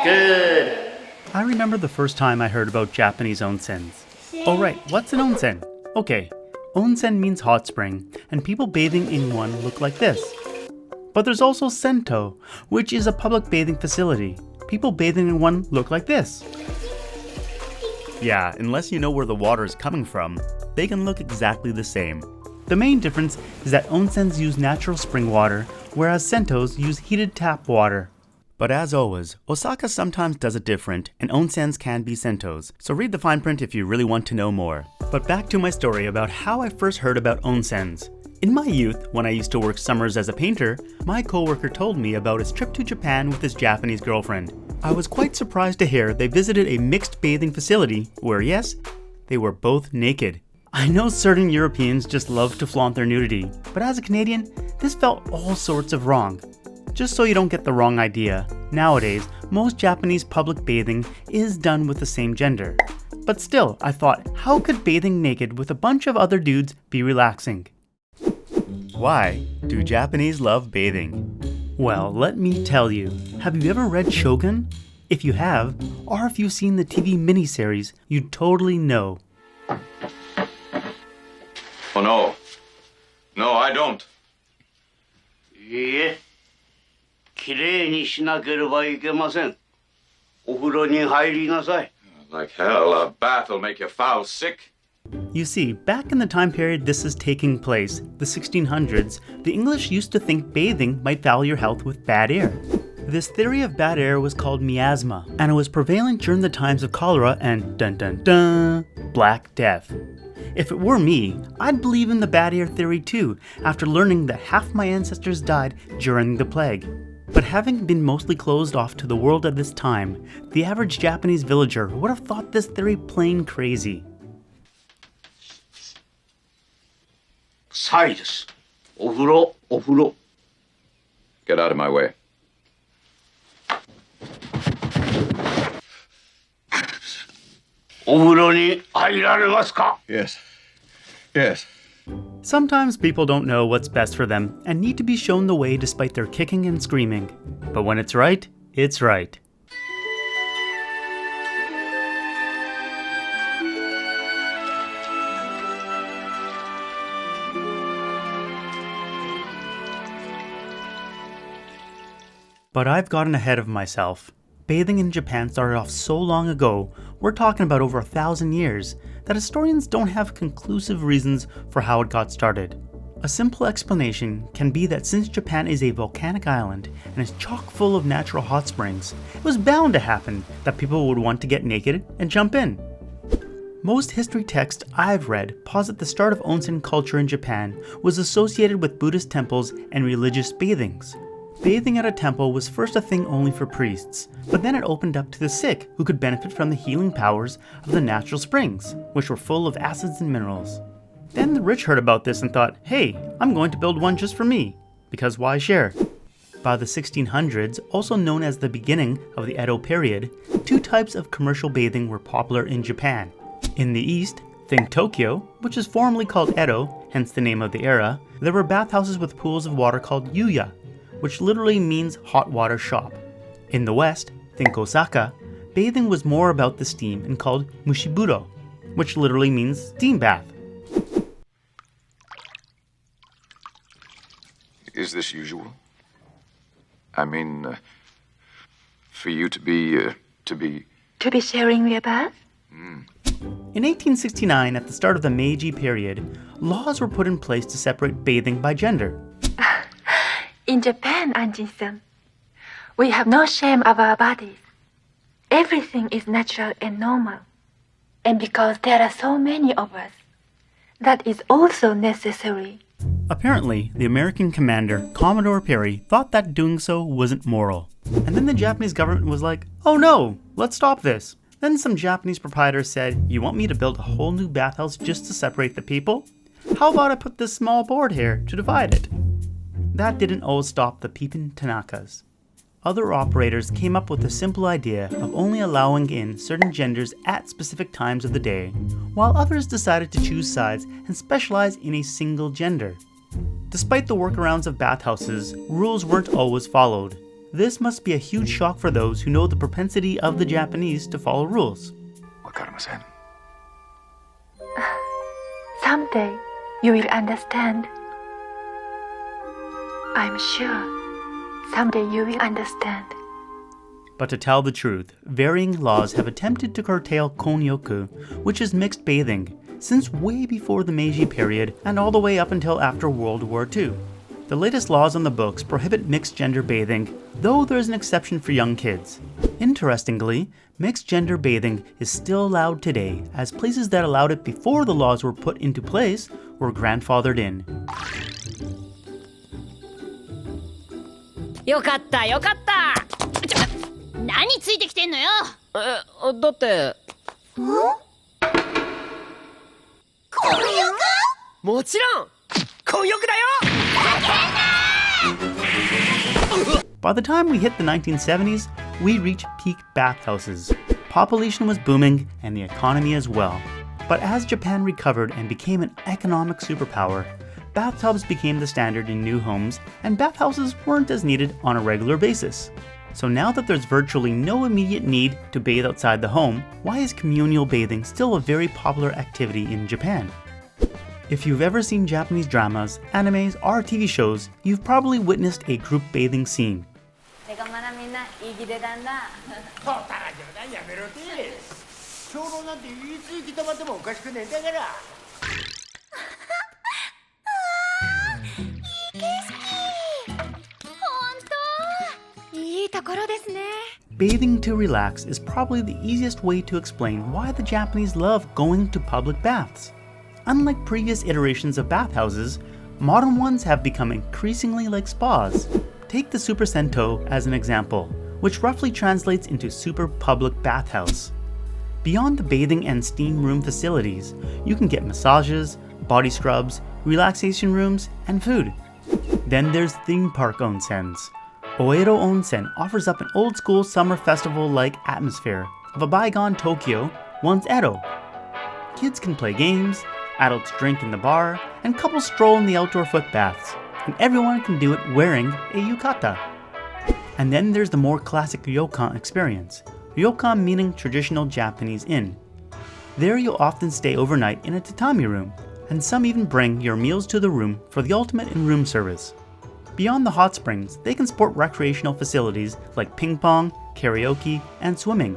Good. I remember the first time I heard about Japanese onsens. Oh right, what's an onsen? Okay, onsen means hot spring, and people bathing in one look like this. But there's also sento, which is a public bathing facility. People bathing in one look like this. Yeah, unless you know where the water is coming from, they can look exactly the same. The main difference is that onsens use natural spring water, whereas sentos use heated tap water. But as always, Osaka sometimes does it different, and onsens can be sentos, so read the fine print if you really want to know more. But back to my story about how I first heard about onsens. In my youth, when I used to work summers as a painter, my coworker told me about his trip to Japan with his Japanese girlfriend. I was quite surprised to hear they visited a mixed bathing facility where, yes, they were both naked. I know certain Europeans just love to flaunt their nudity, but as a Canadian, this felt all sorts of wrong. Just so you don't get the wrong idea, nowadays, most Japanese public bathing is done with the same gender. But still, I thought, how could bathing naked with a bunch of other dudes be relaxing? Why do Japanese love bathing? Well, let me tell you. Have you ever read Shogun? If you have, or if you've seen the TV miniseries, you'd totally know. Oh no. No, I don't. いいえ、きれいにしなければいけません。お風呂に入りなさい。Like hell, a bath will make you foul sick. You see, back in the time period this is taking place, the 1600s, the English used to think bathing might foul your health with bad air. This theory of bad air was called miasma, and it was prevalent during the times of cholera and dun-dun-dun, Black Death. If it were me, I'd believe in the bad air theory too, after learning that half my ancestors died during the plague. But having been mostly closed off to the world at this time, the average Japanese villager would have thought this theory plain crazy. サイです。お風呂、お風呂。 Get out of my way. Yes. Yes. Sometimes people don't know what's best for them and need to be shown the way despite their kicking and screaming. But when it's right, it's right. But I've gotten ahead of myself. Bathing in Japan started off so long ago, we're talking about over 1,000 years, that historians don't have conclusive reasons for how it got started. A simple explanation can be that since Japan is a volcanic island and is chock full of natural hot springs, it was bound to happen that people would want to get naked and jump in. Most history texts I've read posit the start of onsen culture in Japan was associated with Buddhist temples and religious bathings. Bathing at a temple was first a thing only for priests, but then it opened up to the sick who could benefit from the healing powers of the natural springs, which were full of acids and minerals. Then the rich heard about this and thought, hey, I'm going to build one just for me, because why share? By the 1600s, also known as the beginning of the Edo period, two types of commercial bathing were popular in Japan. In the east, think Tokyo, which is formerly called Edo, hence the name of the era, there were bathhouses with pools of water called yuya, which literally means hot water shop. In the west, think Osaka, bathing was more about the steam and called mushiburo, which literally means steam bath. Is this usual? I mean, for you to be... To be sharing your bath? In 1869, at the start of the Meiji period, laws were put in place to separate bathing by gender. In Japan, Anjin-san, we have no shame of our bodies. Everything is natural and normal. And because there are so many of us, that is also necessary. Apparently, the American commander, Commodore Perry, thought that doing so wasn't moral. And then the Japanese government was like, oh no, let's stop this. Then some Japanese proprietors said, you want me to build a whole new bathhouse just to separate the people? How about I put this small board here to divide it? That didn't always stop the peepin' Tanakas. Other operators came up with the simple idea of only allowing in certain genders at specific times of the day, while others decided to choose sides and specialize in a single gender. Despite the workarounds of bathhouses, rules weren't always followed. This must be a huge shock for those who know the propensity of the Japanese to follow rules. Someday you will understand. I'm sure someday you will understand. But to tell the truth, varying laws have attempted to curtail konyoku, which is mixed bathing, since way before the Meiji period and all the way up until after World War II. The latest laws on the books prohibit mixed-gender bathing, though there is an exception for young kids. Interestingly, mixed-gender bathing is still allowed today, as places that allowed it before the laws were put into place were grandfathered in. よかったよかった。何ついてきてんのよ。だって。混浴？もちろん。混浴だよ。 By the time we hit the 1970s, we reached peak bathhouses. Population was booming and the economy as well. But as Japan recovered and became an economic superpower, bathtubs became the standard in new homes and bathhouses weren't as needed on a regular basis. So now that there's virtually no immediate need to bathe outside the home, why is communal bathing still a very popular activity in Japan? If you've ever seen Japanese dramas, animes, or TV shows, you've probably witnessed a group bathing scene. Bathing to relax is probably the easiest way to explain why the Japanese love going to public baths. Unlike previous iterations of bathhouses, modern ones have become increasingly like spas. Take the Super Sento as an example, which roughly translates into Super Public Bathhouse. Beyond the bathing and steam room facilities, you can get massages, body scrubs, relaxation rooms, and food. Then there's theme park onsens. Oedo Onsen offers up an old-school summer festival-like atmosphere of a bygone Tokyo, once Edo. Kids can play games, adults drink in the bar, and couples stroll in the outdoor foot baths, and everyone can do it wearing a yukata. And then there's the more classic ryokan experience, ryokan meaning traditional Japanese inn. There you'll often stay overnight in a tatami room, and some even bring your meals to the room for the ultimate in-room service. Beyond the hot springs, they can sport recreational facilities like ping pong, karaoke, and swimming.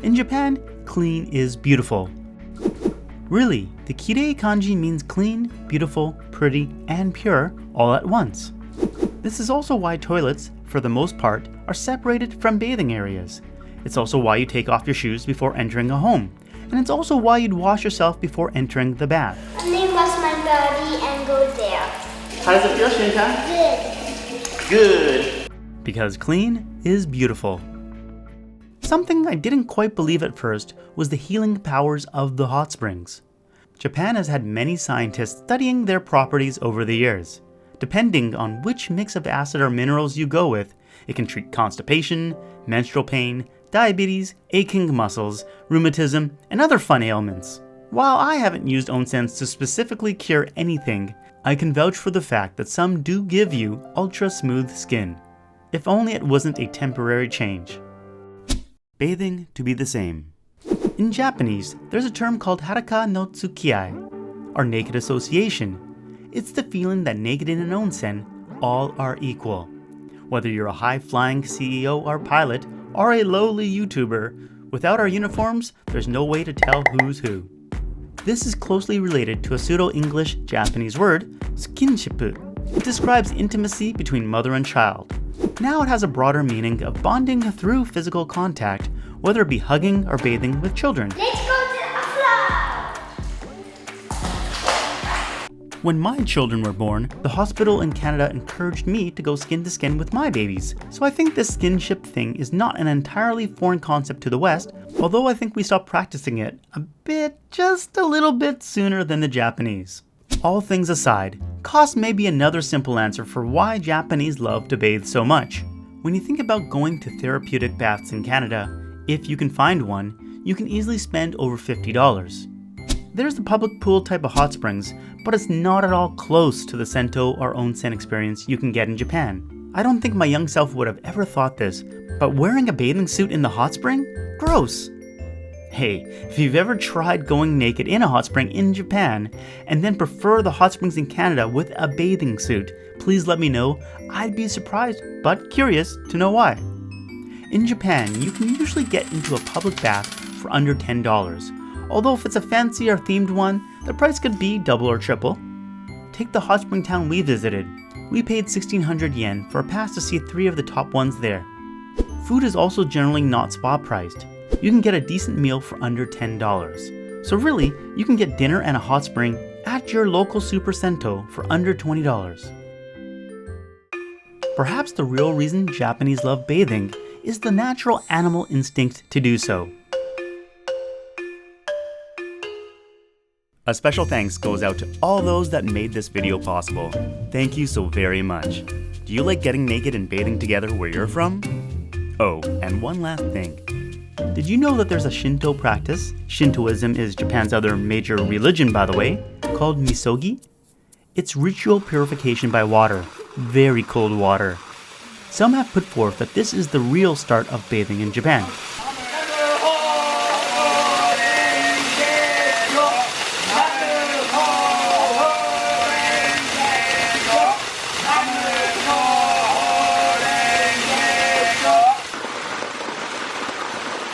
In Japan, clean is beautiful. Really, the kirei kanji means clean, beautiful, pretty, and pure all at once. This is also why toilets, for the most part, are separated from bathing areas. It's also why you take off your shoes before entering a home. And it's also why you'd wash yourself before entering the bath. Let me wash my body and go there. How does it feel, Shinta? Good. Because clean is beautiful. Something I didn't quite believe at first was the healing powers of the hot springs. Japan has had many scientists studying their properties over the years. Depending on which mix of acid or minerals you go with, it can treat constipation, menstrual pain, diabetes, aching muscles, rheumatism, and other fun ailments. While I haven't used onsens to specifically cure anything, I can vouch for the fact that some do give you ultra smooth skin. If only it wasn't a temporary change. Bathing to be the same. In Japanese, there's a term called haraka no tsukiai, or naked association. It's the feeling that naked in an onsen, all are equal. Whether you're a high-flying CEO or pilot, or a lowly YouTuber, without our uniforms, there's no way to tell who's who. This is closely related to a pseudo-English Japanese word, Skinship. It describes intimacy between mother and child. Now it has a broader meaning of bonding through physical contact, whether it be hugging or bathing with children. Let's go to the floor! When my children were born, the hospital in Canada encouraged me to go skin to skin with my babies, so I think this skinship thing is not an entirely foreign concept to the West, although I think we stopped practicing it just a little bit sooner than the Japanese. All things aside, cost may be another simple answer for why Japanese love to bathe so much. When you think about going to therapeutic baths in Canada, if you can find one, you can easily spend over $50. There's the public pool type of hot springs, but it's not at all close to the sento or onsen experience you can get in Japan. I don't think my young self would have ever thought this, but wearing a bathing suit in the hot spring? Gross! Hey, if you've ever tried going naked in a hot spring in Japan, and then prefer the hot springs in Canada with a bathing suit, please let me know. I'd be surprised, but curious to know why. In Japan, you can usually get into a public bath for under $10, although if it's a fancy or themed one, the price could be double or triple. Take the hot spring town we visited. We paid 1,600 yen for a pass to see 3 of the top ones there. Food is also generally not spa priced. You can get a decent meal for under $10. So really, you can get dinner and a hot spring at your local Super Sento for under $20. Perhaps the real reason Japanese love bathing is the natural animal instinct to do so. A special thanks goes out to all those that made this video possible. Thank you so very much. Do you like getting naked and bathing together where you're from? Oh, and one last thing. Did you know that there's a Shinto practice? Shintoism is Japan's other major religion, by the way, called misogi. It's ritual purification by water, very cold water. Some have put forth that this is the real start of bathing in Japan.